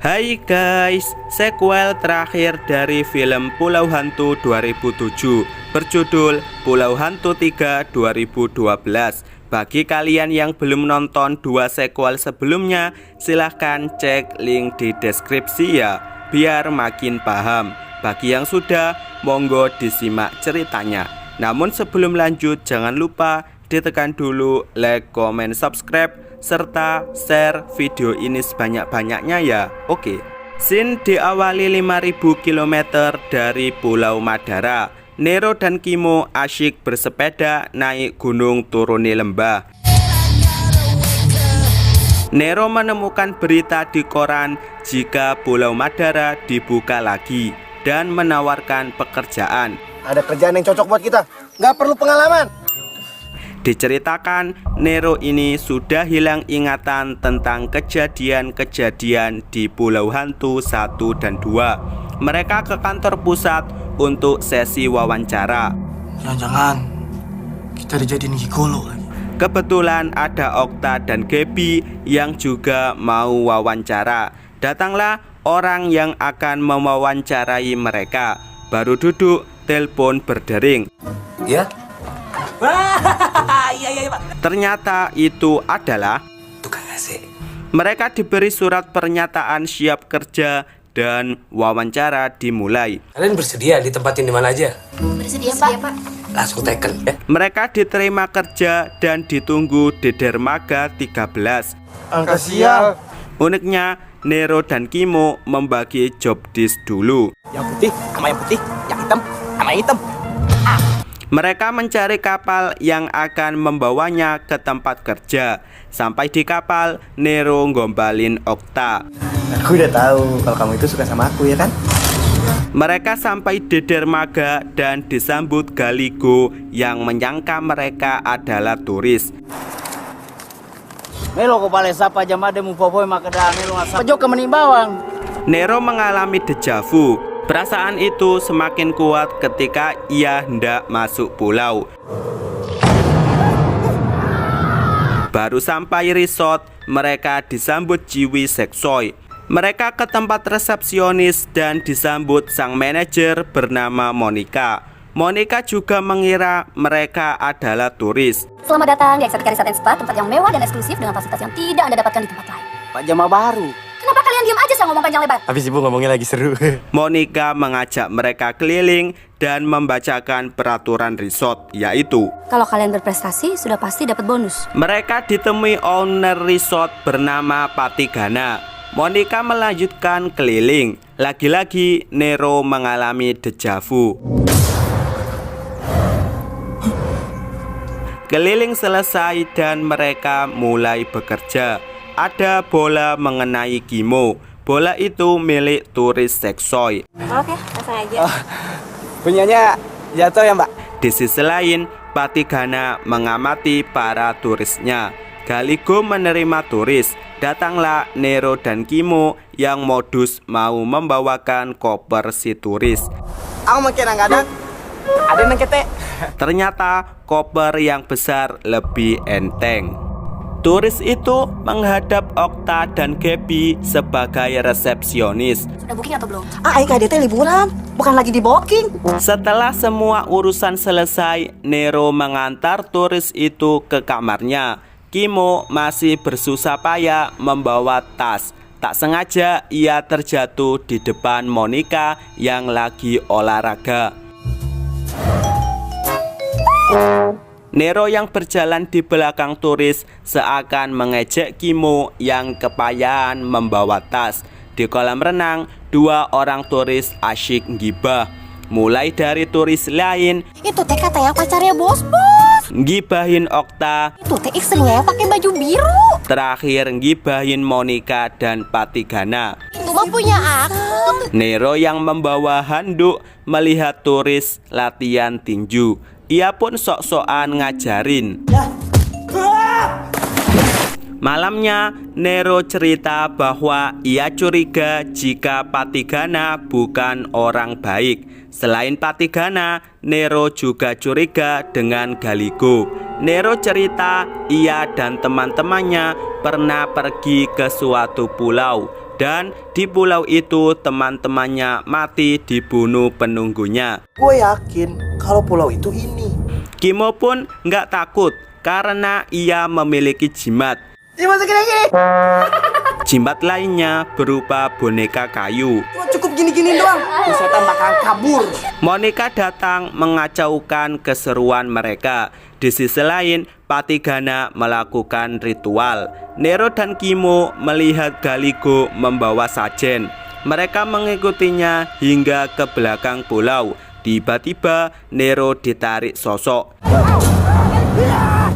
Hai guys, sequel terakhir dari film Pulau Hantu 2007 berjudul Pulau Hantu 3 2012. Bagi kalian yang belum nonton dua sequel sebelumnya, silahkan cek link di deskripsi ya, biar makin paham. Bagi yang sudah, monggo disimak ceritanya. Namun sebelum lanjut, jangan lupa ditekan dulu like, comment, subscribe, serta share video ini sebanyak-banyaknya ya. Oke. Scene diawali 5000 km dari Pulau Madara. Nero dan Kimo asyik bersepeda naik gunung turuni lembah. Nero menemukan berita di koran jika Pulau Madara dibuka lagi dan menawarkan pekerjaan. Ada kerjaan yang cocok buat kita, nggak perlu pengalaman. Diceritakan Nero ini sudah hilang ingatan tentang kejadian-kejadian di Pulau Hantu 1 dan 2. Mereka ke kantor pusat untuk sesi wawancara. Jangan-jangan kita dijadiin gigolo lagi. Kebetulan ada Okta dan Gaby yang juga mau wawancara. Datanglah orang yang akan mewawancarai mereka. Baru duduk, telepon berdering. Ya? Iya, Pak. Ternyata itu adalah Tukang AC. mereka diberi surat pernyataan siap kerja dan wawancara dimulai. Kalian bersedia ditempatin di mana aja? Bersedia, Pak. Langsung taken ya. Mereka diterima kerja dan ditunggu di dermaga 13. Angka sial. Uniknya, Nero dan Kimo membagi job disk dulu. Yang putih sama yang putih, yang hitam sama yang hitam. Mereka mencari kapal yang akan membawanya ke tempat kerja. Sampai di kapal, Nero ngombalin Okta. Aku udah tahu kalau kamu itu suka sama aku ya kan? Mereka sampai di dermaga dan disambut Galigo yang menyangka mereka adalah turis. Melo ko pala sapa jamade mo popoy makada melo nga pajo ka manimbawang. Nero mengalami dejavu. Perasaan itu semakin kuat ketika ia hendak masuk pulau. Baru sampai resort, mereka disambut Jiwi Seksoy. Mereka ke tempat resepsionis dan disambut sang manajer bernama Monica. Monica juga mengira mereka adalah turis. Selamat datang di Exotica Resort and Spa, tempat yang mewah dan eksklusif dengan fasilitas yang tidak Anda dapatkan di tempat lain. Pak Jama baru. Kenapa kalian diam aja saya ngomong panjang lebar? Habis ibu ngomongnya lagi seru. Monica mengajak mereka keliling dan membacakan peraturan resort, yaitu Kalau kalian berprestasi, sudah pasti dapat bonus. mereka ditemui owner resort bernama Patigana. Monica melanjutkan keliling. Lagi-lagi Nero mengalami dejavu. Keliling selesai dan mereka mulai bekerja. Ada bola mengenai Kimo. Bola itu milik turis Seksoy. Oke, pasang aja. Punyanya jatuh ya mbak? Di sisi lain, Patigana mengamati para turisnya. Galigo menerima turis. Datanglah Nero dan Kimo yang modus mau membawakan koper si turis. Aku makin kadang ada yang kete. Ternyata koper yang besar lebih enteng. Turis itu menghadap Okta dan Gaby sebagai resepsionis. Sudah booking atau belum? Ay KDT liburan, bukan lagi di booking. Setelah semua urusan selesai, Nero mengantar turis itu ke kamarnya. Kimo masih bersusah payah membawa tas. Tak sengaja ia terjatuh di depan Monica yang lagi olahraga. Nero yang berjalan di belakang turis seakan mengejek Kimo yang kepayahan membawa tas. Di kolam renang, dua orang turis asyik gibah. Mulai dari turis lain, Itu teh katanya pacarnya bos. gibahin Okta. Itu teh istrinya yang pakai baju biru. Terakhir gibahin Monica dan Patigana. Itu mah punya aku. Nero yang membawa handuk melihat turis latihan tinju. Ia pun sok-sokan ngajarin. Malamnya, Nero cerita bahwa ia curiga jika Patigana bukan orang baik. Selain Patigana, Nero juga curiga dengan Galigo. Nero cerita ia dan teman-temannya pernah pergi ke suatu pulau. Dan di pulau itu teman-temannya mati dibunuh penunggunya. Gue yakin kalau pulau itu ini. Kimo pun nggak takut karena ia memiliki jimat. Masa gini-gini? Jimat lainnya berupa boneka kayu. Cuma cukup gini-gini doang. Setan bakal kabur. Monica datang mengacaukan keseruan mereka. Di sisi lain, Patigana melakukan ritual. Nero dan Kimo melihat Galigo membawa sajen. Mereka mengikutinya hingga ke belakang pulau. Tiba-tiba Nero ditarik sosok.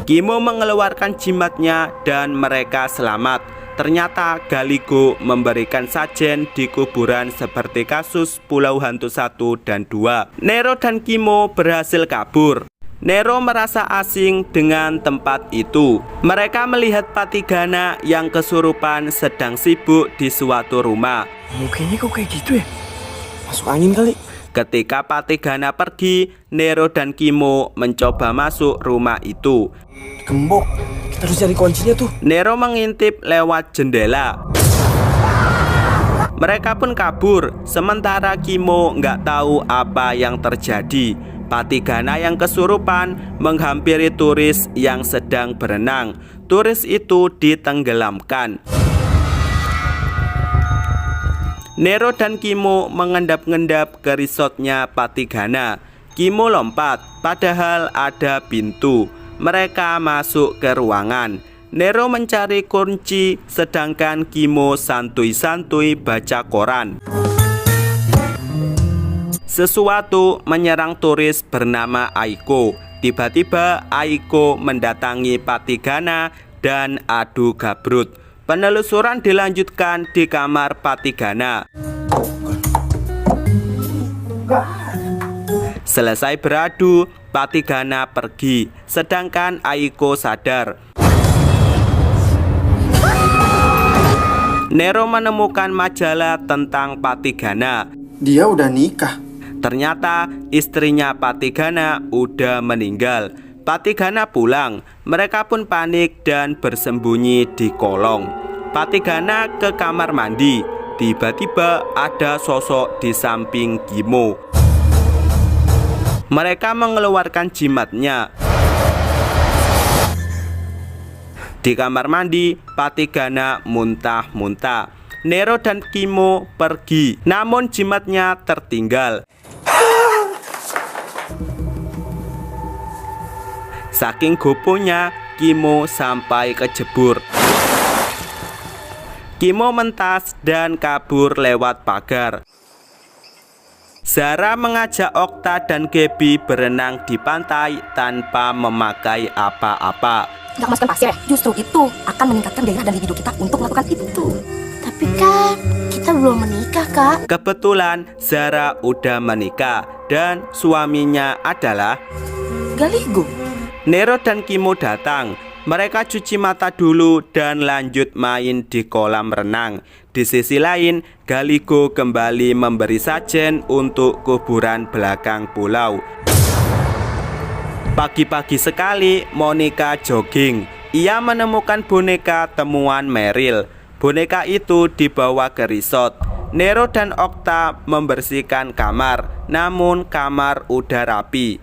Kimo mengeluarkan jimatnya dan mereka selamat. Ternyata Galigo memberikan sajen di kuburan seperti kasus Pulau Hantu 1 dan 2. Nero dan Kimo berhasil kabur. Nero merasa asing dengan tempat itu. Mereka melihat Patigana yang kesurupan sedang sibuk di suatu rumah. Mukanya kok kayak gitu ya? Masuk angin kali. Ketika Patigana pergi, Nero dan Kimo mencoba masuk rumah itu. Gembok. Kita harus cari kuncinya tuh. Nero mengintip lewat jendela. Mereka pun kabur, sementara Kimo nggak tahu apa yang terjadi. Patigana yang kesurupan menghampiri turis yang sedang berenang. Turis itu ditenggelamkan. Nero dan Kimo mengendap-endap ke resortnya Patigana. Kimo lompat, padahal ada pintu. Mereka masuk ke ruangan. Nero mencari kunci, sedangkan Kimo santuy-santuy baca koran. Sesuatu menyerang turis bernama Aiko. Tiba-tiba Aiko mendatangi Patigana dan adu gabrut. Penelusuran dilanjutkan di kamar Patigana. Selesai beradu, Patigana pergi, sedangkan Aiko sadar. Nero menemukan majalah tentang Patigana. Dia udah nikah. Ternyata istrinya Patigana udah meninggal. Patigana pulang, mereka pun panik dan bersembunyi di kolong. Patigana ke kamar mandi. Tiba-tiba ada sosok di samping Kimo. Mereka mengeluarkan jimatnya. Di kamar mandi, Patigana muntah-muntah. Nero dan Kimo pergi, namun jimatnya tertinggal. Saking goponya, Kimo sampai kejebur. Kimo mentas dan kabur lewat pagar. Zara mengajak Okta dan Gaby berenang di pantai tanpa memakai apa-apa. Nggak masukkan pasir ya? Justru itu akan meningkatkan gairah dan libido kita untuk melakukan itu. Tapi kan kita belum menikah, Kak. Kebetulan Zara udah menikah dan suaminya adalah Galigo. Nero dan Kimo datang. Mereka cuci mata dulu dan lanjut main di kolam renang. Di sisi lain, Galigo kembali memberi sajen untuk kuburan belakang pulau. Pagi-pagi sekali, Monica jogging. Ia menemukan boneka temuan Meryl. Boneka itu dibawa ke resort. Nero dan Okta membersihkan kamar, namun kamar udah rapi.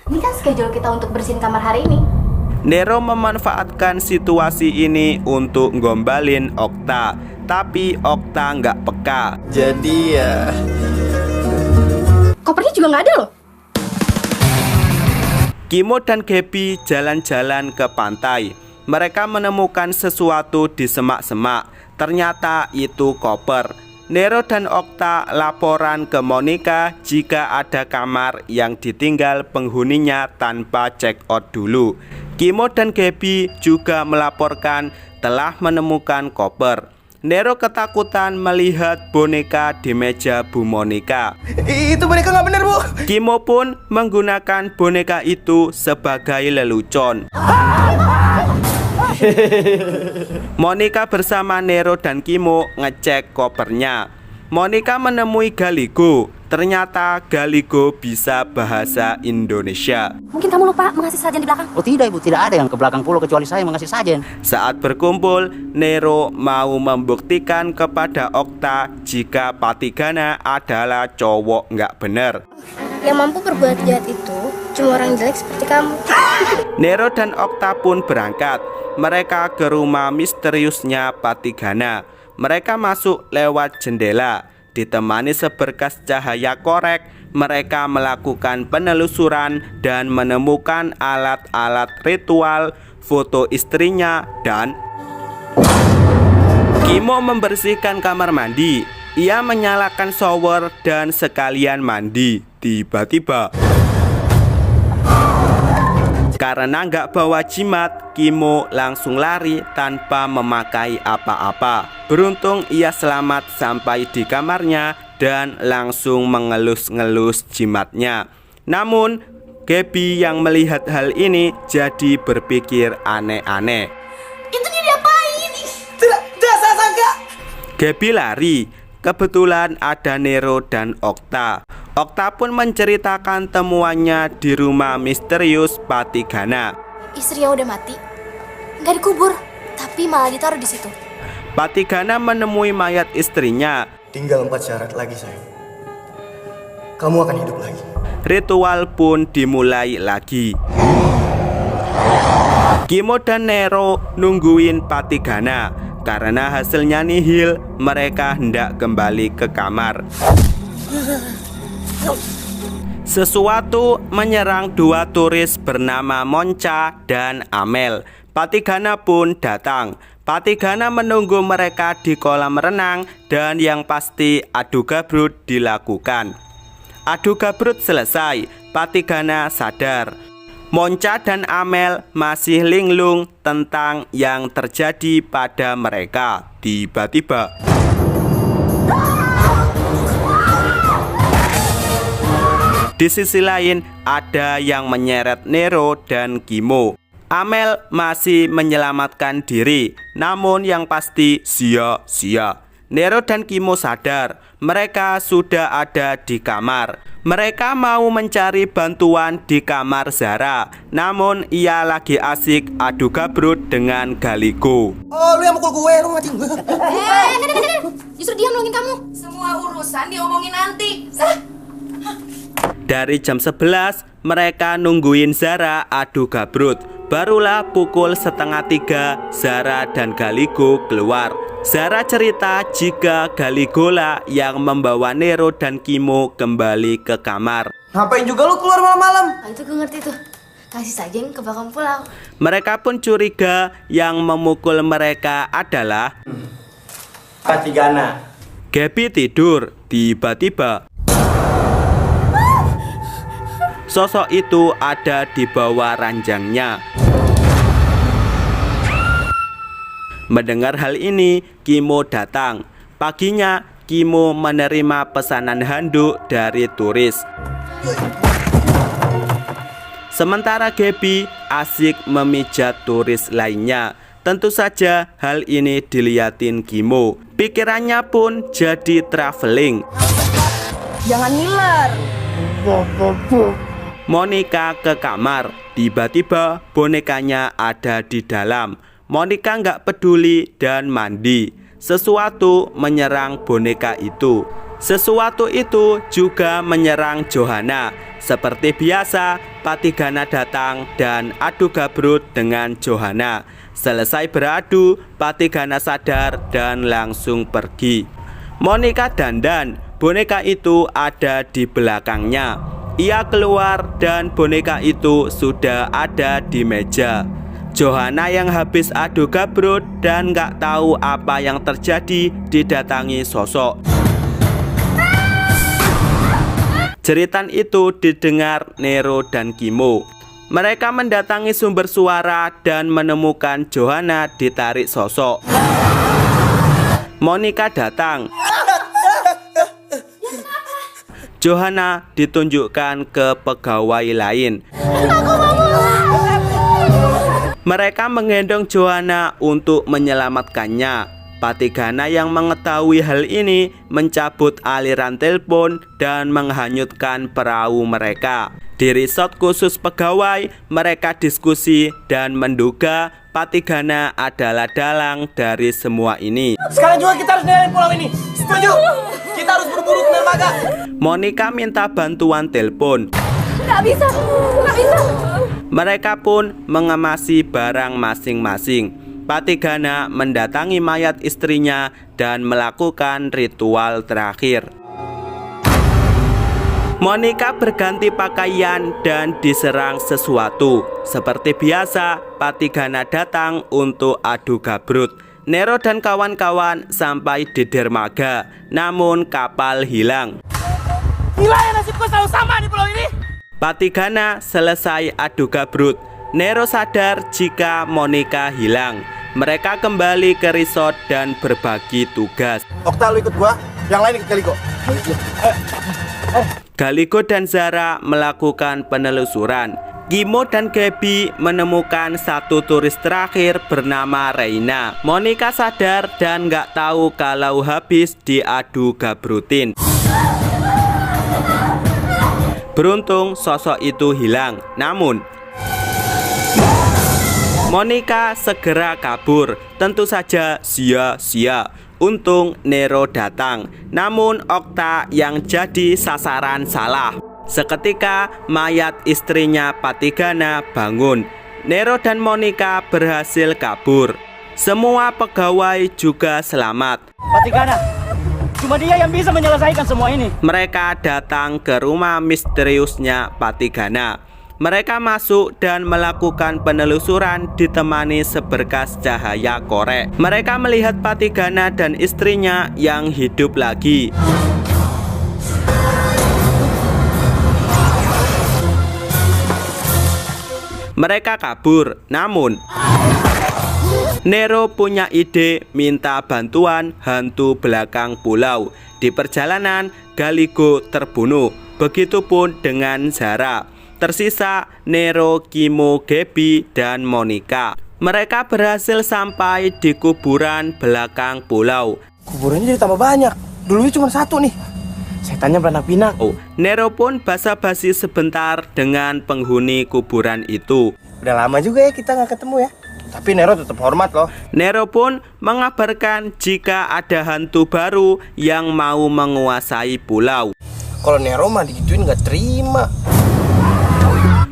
Ini kan schedule kita untuk bersihin kamar hari ini. Nero memanfaatkan situasi ini untuk ngombalin Okta, tapi Okta nggak peka. Jadi ya. Kopernya juga nggak ada loh. Kimo dan Gaby jalan-jalan ke pantai. Mereka menemukan sesuatu di semak-semak. Ternyata itu koper. Nero dan Okta laporan ke Monica jika ada kamar yang ditinggal penghuninya tanpa check out dulu. Kimo dan Gaby juga melaporkan telah menemukan koper. Nero ketakutan melihat boneka di meja Bu Monica. Itu boneka nggak bener, Bu. Kimo pun menggunakan boneka itu sebagai lelucon. Monica bersama Nero dan Kimo ngecek kopernya. Monica menemui Galigo. Ternyata Galigo bisa bahasa Indonesia. Mungkin kamu lupa mengasih sajian di belakang. Oh tidak ibu, tidak ada yang ke belakang pulau kecuali saya mengasih sajen. Saat berkumpul, Nero mau membuktikan kepada Okta jika Patigana adalah cowok nggak bener. Yang mampu berbuat jahat itu cuma orang jelek seperti kamu. Nero dan Okta pun berangkat. Mereka ke rumah misteriusnya Patigana. Mereka masuk lewat jendela. Ditemani seberkas cahaya korek, mereka melakukan penelusuran dan menemukan alat-alat ritual, foto istrinya, dan Kimo membersihkan kamar mandi. Ia menyalakan shower dan sekalian mandi. Tiba-tiba, karena nggak bawa jimat, Kimo langsung lari tanpa memakai apa-apa. Beruntung ia selamat sampai di kamarnya dan langsung mengelus-ngelus jimatnya. Namun, Gaby yang melihat hal ini jadi berpikir aneh-aneh. Itu dia diapain? Tidak saya sangka. Gaby lari. Kebetulan ada Nero dan Okta. Okta pun menceritakan temuannya di rumah misterius Patigana. Istri yang udah mati, nggak dikubur, tapi malah ditaruh di situ. Patigana menemui mayat istrinya. Tinggal 4 syarat lagi sayang. Kamu akan hidup lagi. Ritual pun dimulai lagi. Kimo dan Nero nungguin Patigana. Karena hasilnya nihil, mereka hendak kembali ke kamar. Sesuatu menyerang 2 turis bernama Monca dan Amel. Patigana pun datang. Patigana menunggu mereka di kolam renang dan yang pasti adu gabrut dilakukan. Adu gabrut selesai, Patigana sadar. Monca dan Amel masih linglung tentang yang terjadi pada mereka. Tiba-tiba, di sisi lain ada yang menyeret Nero dan Kimo. Amel masih menyelamatkan diri, namun yang pasti sia-sia. Nero dan Kimo sadar mereka sudah ada di kamar. Mereka mau mencari bantuan di kamar Zara, namun ia lagi asik adu gabrut dengan Galigo. Oh, lu yang mukul gue, lu ngatin gue. Justru dia nolongin kamu. Semua urusan diomongin nanti. Dari jam 11 mereka nungguin Zara adu gabrut. Barulah pukul 2:30 Zara dan Galigo keluar. Zara cerita jika Galigola yang membawa Nero dan Kimo kembali ke kamar. Ngapain juga lu keluar malam-malam? Nah, itu gue ngerti tuh. Kasih sajen ke belakang pulau. Mereka pun curiga yang memukul mereka adalah Patigana. Gaby tidur. Tiba-tiba sosok itu ada di bawah ranjangnya. Mendengar hal ini, Kimo datang. Paginya, Kimo menerima pesanan handuk dari turis. Sementara Gaby asik memijat turis lainnya. Tentu saja hal ini diliatin Kimo. Pikirannya pun jadi traveling. Jangan ngiler. Monica ke kamar. Tiba-tiba bonekanya ada di dalam. Monica nggak peduli dan mandi. Sesuatu menyerang boneka itu. Sesuatu itu juga menyerang Johanna. Seperti biasa, Patigana datang dan adu gabrut dengan Johanna. Selesai beradu, Patigana sadar dan langsung pergi. Monica dandan. Boneka itu ada di belakangnya. Ia keluar dan boneka itu sudah ada di meja. Johanna yang habis adu gabrut dan gak tahu apa yang terjadi didatangi sosok. Jeritan itu didengar Nero dan Kimo. Mereka mendatangi sumber suara dan menemukan Johanna ditarik sosok. Monica datang. Johanna ditunjukkan ke pegawai lain. Mereka menggendong Johanna untuk menyelamatkannya. Patigana yang mengetahui hal ini mencabut aliran telepon dan menghanyutkan perahu mereka. Di resort khusus pegawai, mereka diskusi dan menduga Patigana adalah dalang dari semua ini. Sekarang juga kita harus nilai pulau ini. Setuju? Kita harus berburu ke dermaga. Monica minta bantuan telepon. Nggak bisa, nggak bisa. Mereka pun mengemasi barang masing-masing. Patigana mendatangi mayat istrinya dan melakukan ritual terakhir. Monica berganti pakaian dan diserang sesuatu. Seperti biasa, Patigana datang untuk adu gabrut. Nero dan kawan-kawan sampai di dermaga, namun kapal hilang. Gila ya, nasibku selalu sama di pulau ini. Patigana selesai adu gabrut. Nero sadar jika Monica hilang. Mereka kembali ke resort dan berbagi tugas. Okta, lu ikut gua, yang lain ikut Galigo. Galigo dan Zara melakukan penelusuran. Kimo dan Gaby menemukan satu turis terakhir bernama Reina. Monica sadar dan nggak tahu kalau habis diadu gabrutin. Beruntung sosok itu hilang. Namun Monica segera kabur. Tentu saja sia-sia. Untung Nero datang. Namun Okta yang jadi sasaran salah. Seketika mayat istrinya Patigana bangun. Nero dan Monica berhasil kabur. Semua pegawai juga selamat. Patigana, cuma dia yang bisa menyelesaikan semua ini. Mereka datang ke rumah misteriusnya Patigana. Mereka masuk dan melakukan penelusuran ditemani seberkas cahaya korek. Mereka melihat Patigana dan istrinya yang hidup lagi. Mereka kabur, namun Nero punya ide minta bantuan hantu belakang pulau. Di perjalanan, Galigo terbunuh. Begitupun dengan Zara. Tersisa Nero, Kimo, Gaby, dan Monica. Mereka berhasil sampai di kuburan belakang pulau. Kuburannya jadi tambah banyak. Dulunya cuma satu nih. Setannya beranak-pinak. Nero pun basa-basi sebentar dengan penghuni kuburan itu. Udah lama juga ya kita nggak ketemu ya. Tapi Nero tetap hormat loh. Nero pun mengabarkan jika ada hantu baru yang mau menguasai pulau. Kalau Nero mah digituin nggak terima.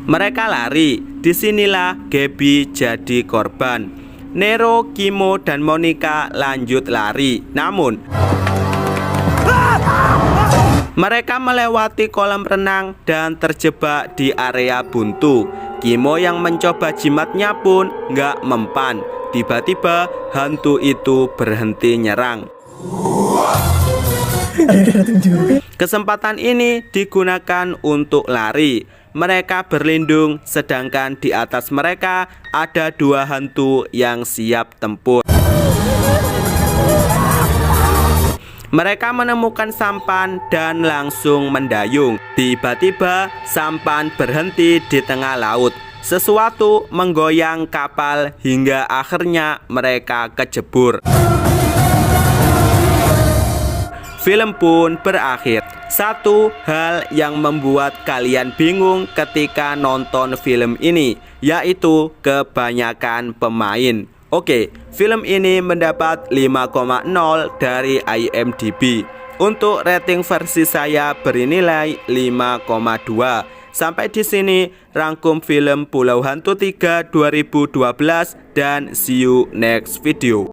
Mereka lari. Disinilah Gaby jadi korban. Nero, Kimo, dan Monica lanjut lari. Namun mereka melewati kolam renang dan terjebak di area buntu. Kimo yang mencoba jimatnya pun nggak mempan. Tiba-tiba hantu itu berhenti nyerang. Kesempatan ini digunakan untuk lari. Mereka berlindung, sedangkan di atas mereka ada dua hantu yang siap tempur. Mereka menemukan sampan dan langsung mendayung. Tiba-tiba sampan berhenti di tengah laut. Sesuatu menggoyang kapal hingga akhirnya mereka kecebur. Film pun berakhir. Satu hal yang membuat kalian bingung ketika nonton film ini, yaitu kebanyakan pemain. Oke, film ini mendapat 5,0 dari IMDb. Untuk rating versi saya bernilai 5,2. Sampai di sini rangkum film Pulau Hantu 3 2012 dan see you next video.